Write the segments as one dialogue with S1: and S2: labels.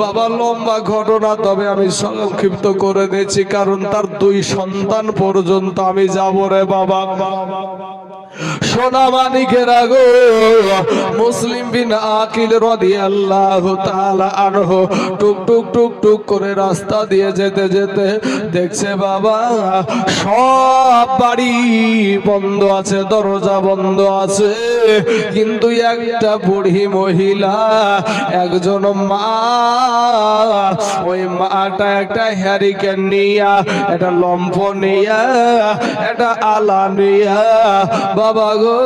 S1: বাবা লম্বা ঘটনা, তবে আমি সংক্ষিপ্ত করে দিয়েছি, কারণ তার 2 সন্তান পর্যন্ত আমি যাব রে বাবা। সোনা মানিকেরা গো, মুসলিম বিন আকিল রাদিয়াল্লাহু তাআলা আনহু টুক টুক টুক টুক করে রাস্তা দিয়ে যেতে যেতে দেখছে বাবা সব বাড়ি বন্ধ আছে, দরজা বন্ধ আছে, কিন্তু একটা বুড়ি মহিলা, একজন মা, ওই মাটা একটা হ্যারিকেন নিয়া, একটা লম্ফ নিয়া, একটা আলা নিয়া বাবা গো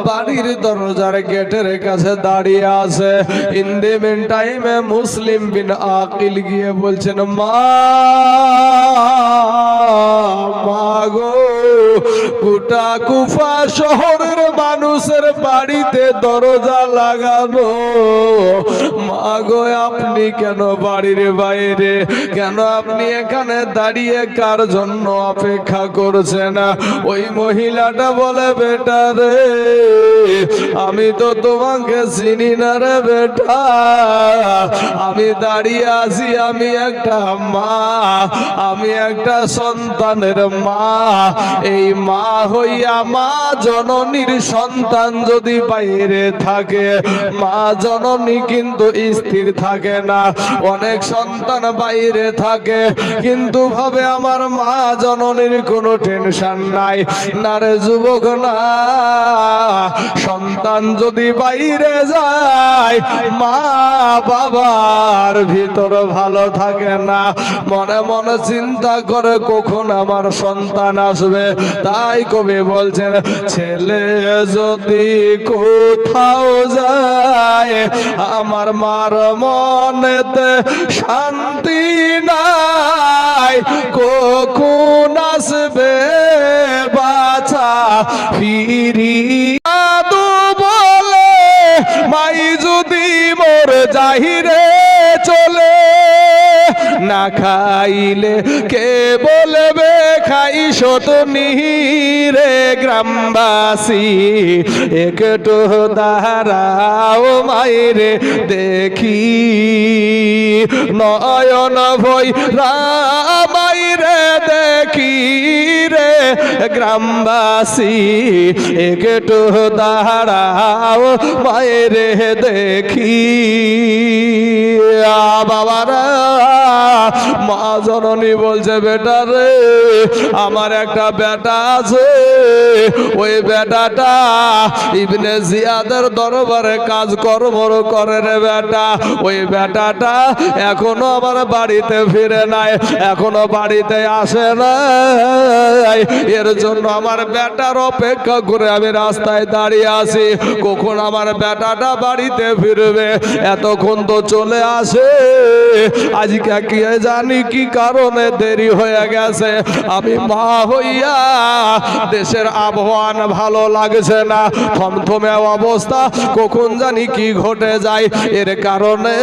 S1: বাড়ির দরজার গেটের কাছে দাঁড়িয়ে আছে। ইন দি মিন টাইমে মুসলিম বিন আকিল গিয়ে বলছেন, মা গো, গোটা কুফা শহরের মানুষের বাড়িতে দরজা লাগানো, মা গো আপনি কেন বাড়ির বাইরে, কেন আপনি এখানে দাঁড়িয়ে কার জন্য অপেক্ষা করছেন? ওই মহিলাটা বলে, বেটা রে, আমি তো তোমাকে চিনি না রে বেটা, আমি দাঁড়িয়ে আছি, আমি একটা মা, আমি একটা সন্তানের মা। এই মা হইয়া মা জননীর সন্তান যদি বাইরে থাকে, মা জননী কিন্তু স্থির থাকে না। অনেক সন্তান বাইরে থাকে, কিন্তু ভাবে আমার মা জননীর কোনো টেনশন নাই। না রে যুবক, না, সন্তান যদি বাইরে যায়, মা বাবার ভিতর ভালো থাকে না, মনে মনে চিন্তা করে কখন আমার সন্তান আসবে। তাই কবি বলছেন, ছেলে যদি কোথাও যায়, আমার মার মনেতে শান্তি নাই, কখন আসবে বাছা ফিরিয়া দু বলে, মাই যদি মোর যাহিরে চলে, না খাইলে কে বলবে খাইস তুমি রে গ্রামবাসী, একটু দাঁড়াও মাইরে দেখি, নয়ন ভই রামাইরে দেখি রে গ্রামবাসী, একটু দাঁড়াও মাইরে দেখি। বাবারা, মা জননী বলছে, বেটা রে, আমার একটা বেটা আছে, ওই বেটাটা ইবনে জিয়াদের দরবারে কাজ কর্ম করে রে বেটা, ওই বেটাটা এখনো আমার বাড়িতে ফিরে নাই, এখনো বাড়িতে আসে নাই, এর জন্য আমার বেটার অপেক্ষা করে আমি রাস্তায় দাঁড়িয়ে আছি, কখন আমার বেটাটা বাড়িতে ফিরবে। এতক্ষণ তো চলে আসে, আজকে কি জানি কি কারণে দেরি হয়ে গেছে। আমি মা হইয়া দেশের আবহাওয়া ভালো লাগছে না, থমথমে অবস্থা, কখন জানি কি ঘটে যায়, এর কারণে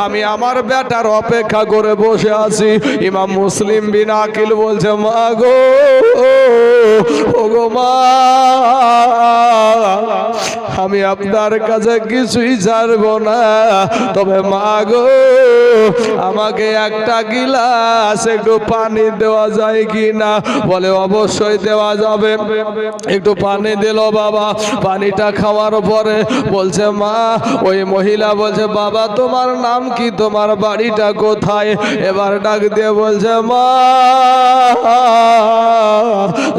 S1: আমি আমার বেটার অপেক্ষা করে বসে আছি। ইমাম মুসলিম বিন আকিল বলছে, মা গো, ও গো মা, আমি আপনার কাছে কিছুই ছাড়বো না, তবে মা গো, আমাকে একটা গিলাস একটু পানি দেওয়া যায় কি না? বলে অবশ্যই দেওয়া যাবে। একটু পানি দিল বাবা, পানিটা খাওয়ার পরে বলছে, মা, ওই মহিলা বলছে, বাবা তোমার নাম কি, তোমার বাড়িটা কোথায়? এবার ডাক দিয়ে বলছে, মা,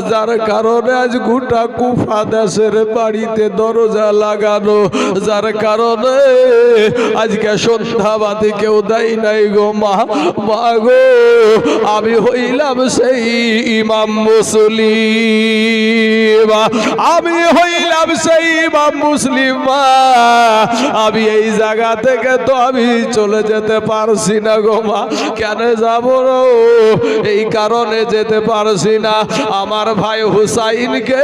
S1: যার কারণে আজ গোটা কুফা দেশের বাড়িতে দরজা লাগানো, যার কারণে আজকে সন্ধ্যাবাতি কেউ দেয় নাই গো মা, মা গো, আমি হইলাম সেই ইমাম মুসলিম, আমি হইলাম সেই ইমাম মুসলিম। মা, আমি এই জায়গা থেকে তো আমি চলে যেতে পারছি না গো মা। কেন যাব? এই কারণে যেতে পারছি না, আমার ভাই হুসাইনকে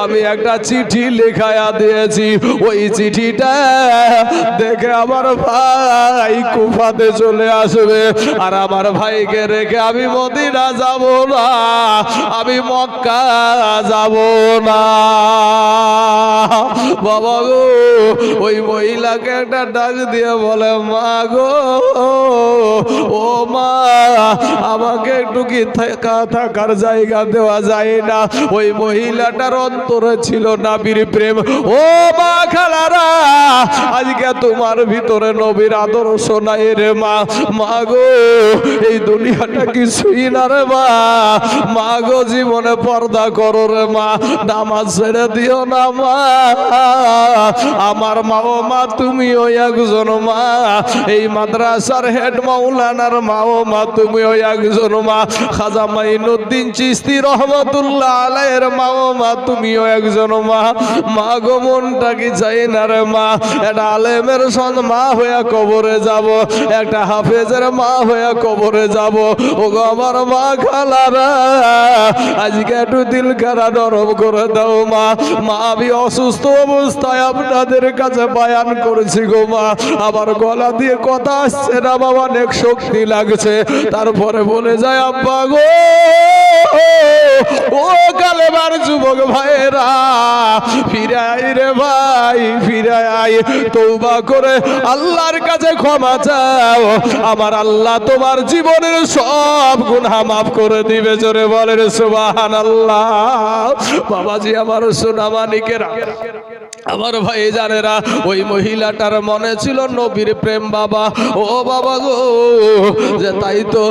S1: আমি একটা চিঠি লেখায় দিয়েছি। ওই চিঠিটা দেখে আমার ভাই কুফাতে চলে আসবে, আর আমার ভাইকে রেখে আমি মদিনা যাব না, আমি মক্কা যাব না। বাবা গো, ওই মহিলাকে একটা ডাক দিয়ে বলে, মা গো, ও মা, আমাকে একটু কি থাকার জায়গা দেওয়া যায় না? ওই মহিলাটার অন্তরে ছিল নবীর প্রেম। ও মা খালারা, আজকে তোমার ভিতরে নবীর আদর্শ নাই রে মা। মা গো, এই দুনিয়াটা কিছুই না রে মা। মা গো, জীবনে পর্দা করো রে মা, নামাজ ছেড়ে দিও না মা। আমার মা, ও মা, তুমিও একজন মা। এই মাদ্রাসার হেড মাওলানার মা, ও মা, তুমিও একজন মা। খাজা মাইনুদ্দিন চিশতি রহমাতুল্লাহ আলাইহির মা, ও মা, তুমিও একজন মা। মা গো, মনটা কি চাই না রে মা, একটা আলেমের মা হয়ে কবরে যাব, একটা হাফেজের মা হয়ে কবরে যাব। ও গো আমার মা খালারা, আজকে একটু দিল খারা নরম করে দাও মা। মা, আমি অসুস্থ অবস্থায় আপনাদের কাছে বায়ান করছি গো মা, আমার গলা দিয়ে কথা আসছে না বাবা, অনেক শক্তি লাগছে। তারপরে বলে যায়, আব্বা গো, ও কালেমার যুবক ভাইরা, ফিরে আই রে ভাই, ফিরে আই, তওবা করে আল্লাহর কাছে ক্ষমা চাও। আমার আল্লাহ তোমার জীবনের সব গুনাহ মাফ করে দিবে। জোরে বলেন সুবহানাল্লাহ। বাবাজি, আমার সোনা মানিকেরা, আমার ভাই জানেরা, ওই মহিলাটার মনে ছিল নবীর প্রেম বাবা। ও বাবা গো, যে তাই তো